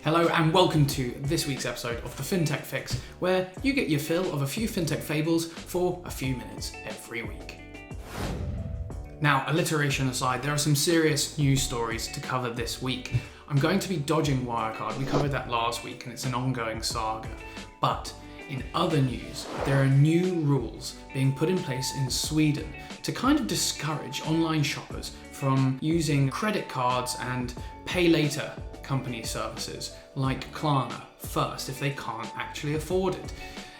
Hello and welcome to this week's episode of the Fintech Fix, where you get your fill of a few fintech fables for a few minutes every week. Now, alliteration aside, there are some serious news stories to cover this week. I'm going to be dodging Wirecard. We covered that last week and it's an ongoing saga. But in other news, there are new rules being put in place in Sweden to kind of discourage online shoppers from using credit cards and pay later company services like Klarna first if they can't actually afford it.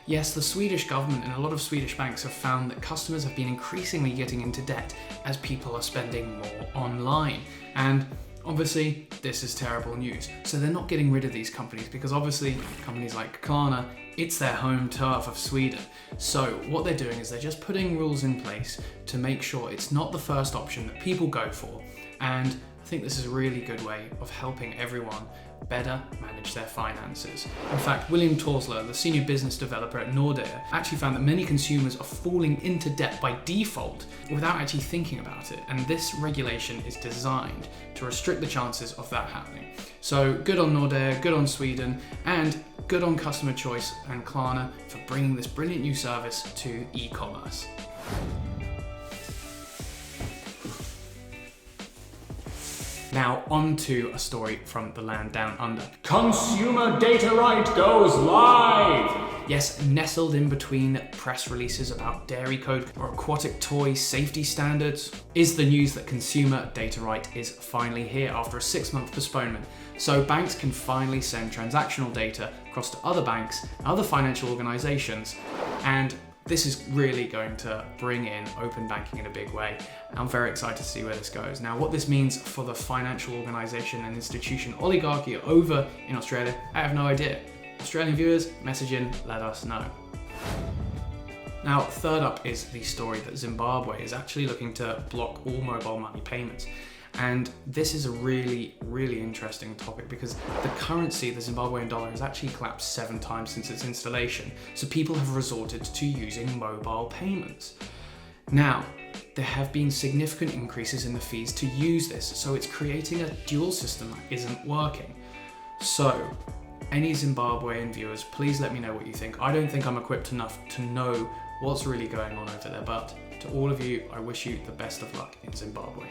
Yes, the Swedish government and a lot of Swedish banks have found that customers have been increasingly getting into debt as people are spending more online. And obviously, this is terrible news. So they're not getting rid of these companies because obviously companies like Klarna, it's their home turf of Sweden. So what they're doing is they're just putting rules in place to make sure it's not the first option that people go for. And I think this is a really good way of helping everyone better manage their finances. In fact, William Torsler, the senior business developer at Nordea, actually found that many consumers are falling into debt by default without actually thinking about it. And this regulation is designed to restrict the chances of that happening. So good on Nordea, good on Sweden, and good on Customer Choice and Klarna for bringing this brilliant new service to e-commerce. Now on to a story from the land down under. Consumer data right goes live! Yes, nestled in between press releases about dairy code or aquatic toy safety standards is the news that consumer data right is finally here after a 6-month postponement. So banks can finally send transactional data across to other banks and other financial organizations, and this is really going to bring in open banking in a big way. I'm very excited to see where this goes. Now, what this means for the financial organization and institution oligarchy over in Australia, I have no idea. Australian viewers, message in, let us know. Now, third up is the story that Zimbabwe is actually looking to block all mobile money payments. And this is a really, really interesting topic because the currency, the Zimbabwean dollar, has actually collapsed 7 times since its installation. So people have resorted to using mobile payments. Now, there have been significant increases in the fees to use this. So it's creating a dual system that isn't working. So any Zimbabwean viewers, please let me know what you think. I don't think I'm equipped enough to know what's really going on over there. But to all of you, I wish you the best of luck in Zimbabwe.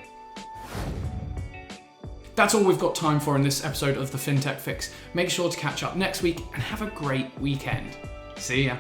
That's all we've got time for in this episode of the Fintech Fix. Make sure to catch up next week and have a great weekend. See ya.